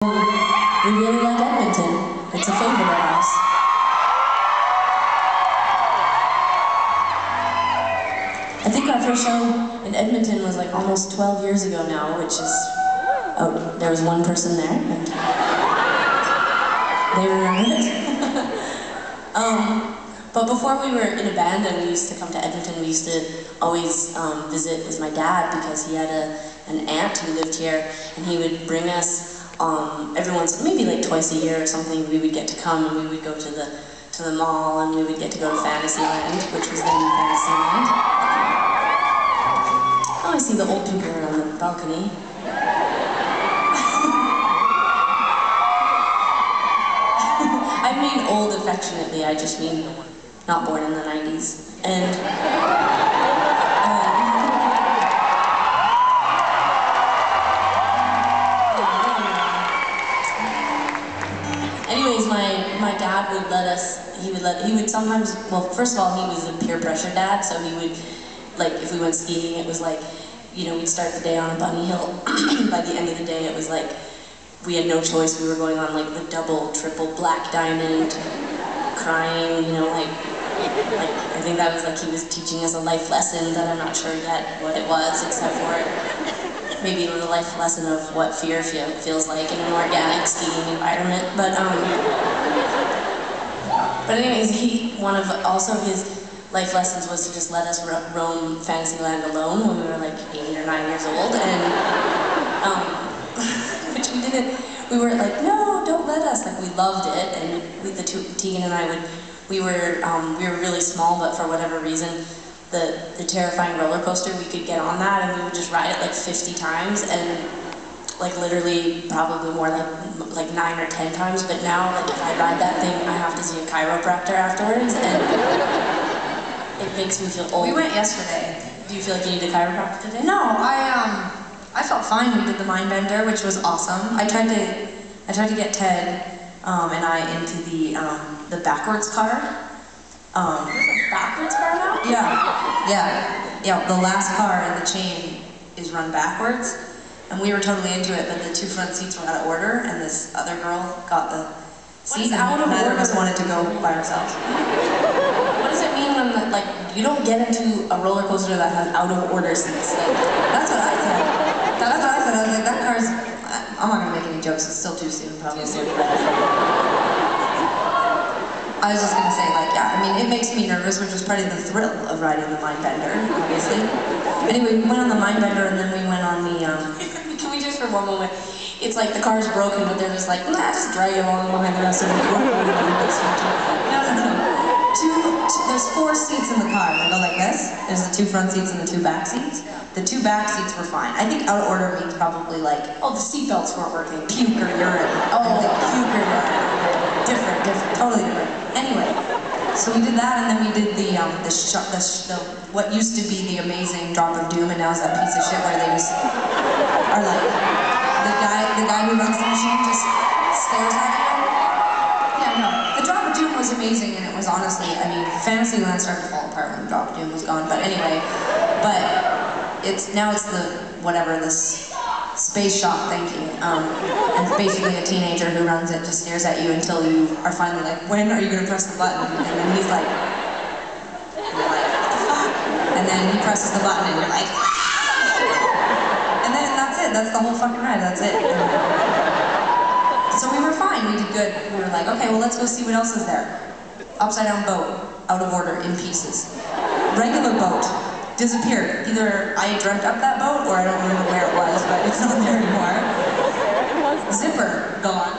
We really like Edmonton. It's a favorite of ours. I think our first show in Edmonton was like almost 12 years ago now, which is... Oh, there was one person there. And they remember it. But before we were in a band and we used to come to Edmonton, we used to always visit with my dad because he had an aunt who lived here, and he would bring us every once, maybe like twice a year or something, we would get to come and we would go to the mall and we would get to go to Fantasyland, which was then Fantasyland. Oh, I see the old people are on the balcony. I mean old affectionately, I just mean not born in the 90s. And anyways, my dad would let us, he would sometimes, well, first of all, he was a peer pressure dad, so he would, like, if we went skiing, it was like, you know, we'd start the day on a bunny hill. By the end of the day, it was like, we had no choice. We were going on, like, the double, triple black diamond, crying, you know, like, I think that was like he was teaching us a life lesson that I'm not sure yet what it was, except for maybe it was a life lesson of what fear feels like in an organic skiing environment. But anyways, one of also his life lessons was to just let us roam Fantasyland alone when we were like 8 or 9 years old, and which we didn't. We were like, no, don't let us. Like, we loved it, and Tegan and I we were really small, but for whatever reason, the terrifying roller coaster, we could get on that and we would just ride it like 50 times, and like literally probably more like 9 or 10 times, but now like if I ride that thing, I have to see a chiropractor afterwards, and it makes me feel old. We went yesterday. Do you feel like you need a chiropractor today? No, I felt fine. We did the mind bender, which was awesome. I tried to get Ted and I into the backwards car. There's a backwards car now? Yeah. The last car in the chain is run backwards, and we were totally into it. But the 2 front seats were out of order, and this other girl got the seat, and neither of us wanted to go by ourselves. What does it mean when like you don't get into a roller coaster that has out of order seats? Like, that's what I said. That's what I said. I was like, that car's... I'm not gonna make any jokes. It's still too soon, probably. I was just gonna say, like, yeah, I mean, it makes me nervous, which was part of the thrill of riding the mind bender, obviously. Anyway, we went on the mind bender, and then we went on the, Can we just, for one moment, it's like the car's broken, but they're just like, nah, just drag it along behind the rest of the car. No. There's 4 seats in the car. They go like this. There's the 2 front seats and the 2 back seats. The 2 back seats were fine. I think out of order means probably like, oh, the seat belts weren't working. Puke or urine. Oh, puke or urine. Different, totally different. Anyway, so we did that, and then we did the what used to be the amazing Drop of Doom, and now is that piece of shit where they just are like, the guy who runs the machine just stares at you. Yeah, no. The Drop of Doom was amazing, and it was honestly, I mean, Fantasyland started to fall apart when the Drop of Doom was gone, but anyway, now it's the, whatever, this space shock thinking, and basically a teenager who runs it just stares at you until you are finally like, when are you going to press the button? And then he's like, what the fuck? And then he presses the button and you're like, and then that's it, that's the whole fucking ride, that's it. So we were fine, we did good. We were like, okay, well, let's go see what else is there. Upside down boat, out of order, in pieces. Regular boat, disappeared. Either I dreamt up that boat, or I don't remember where it was, but it's not there anymore. Zipper, gone.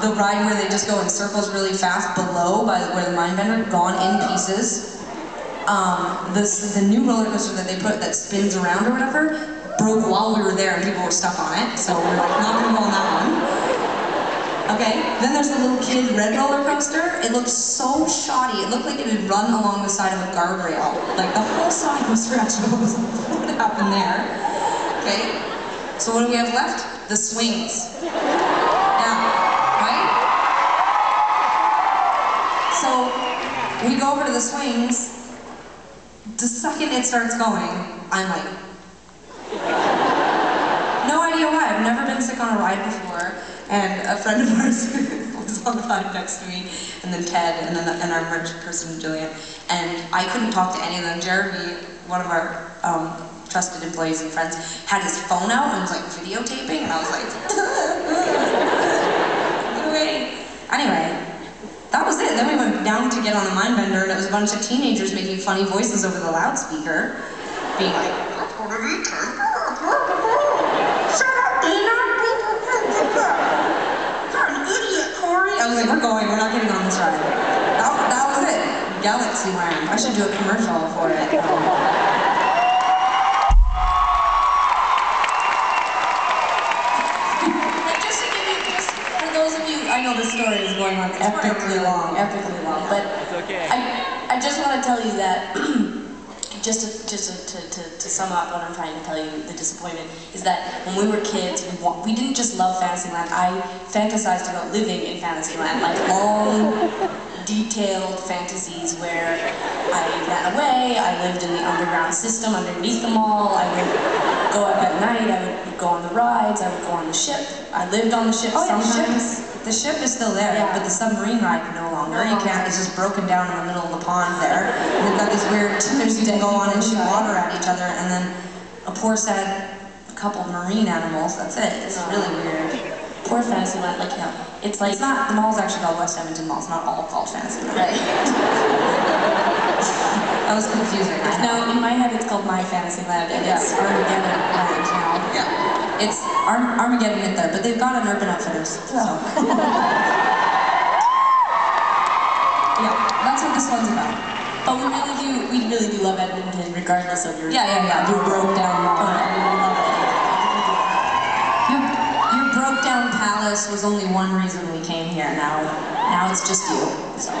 The ride where they just go in circles really fast below, where the mind bender, gone in pieces. The new roller coaster that they put that spins around or whatever, broke while we were there and people were stuck on it, so we're like, not gonna go on that one. Okay, then there's the little kid red roller coaster. It looked so shoddy. It looked like it had run along the side of a guardrail. Like the whole side was scratched. What happened there? Okay, so what do we have left? The swings. Yeah, right? So we go over to the swings. The second it starts going, I'm like, no idea why, I've never been sick on a ride before, and a friend of ours was on the ride next to me, and then Ted, and our merch person, Jillian, and I couldn't talk to any of them. Jeremy, one of our trusted employees and friends, had his phone out and was like videotaping, and I was like, okay. Anyway, that was it. Then we went down to get on the mind bender, and it was a bunch of teenagers making funny voices over the loudspeaker, being like, shut up, Dana! You're an idiot, Corey! I was like, we're not getting on this ride. That was it. Galaxy Land. I should do a commercial for it. I know the story is going on epically long, but okay. I just want to tell you that, just to sum up what I'm trying to tell you, the disappointment, is that when we were kids, we didn't just love Fantasyland. I fantasized about living in Fantasyland, like long, detailed fantasies where I ran away, I lived in the underground system underneath the mall, I would go up at night, I would go on the rides, I would go on the ship. I lived on the ship sometimes. The ship is still there, but the submarine ride no longer. You can't, it's just broken down in the middle of the pond there. And they've got these weird timbers you can go on and shoot water at each other, and then a poor sad couple of marine animals, that's it. It's really weird. Poor Fantasyland, like, yeah. It's like, it's not, the mall's actually called West Edmonton Mall, it's not all called Fantasyland. Right. That was confusing. No, in my head it's called My Fantasyland, and it's Armageddon Land now. Yeah. It's Armageddon in there, but they've got an Urban Outfitters, so. Yeah, that's what this one's about. But we really do love Edmonton, regardless of your... Yeah. Your broke down mall. We love it. Your broke down palace was only one reason we came here. Now it's just you. So.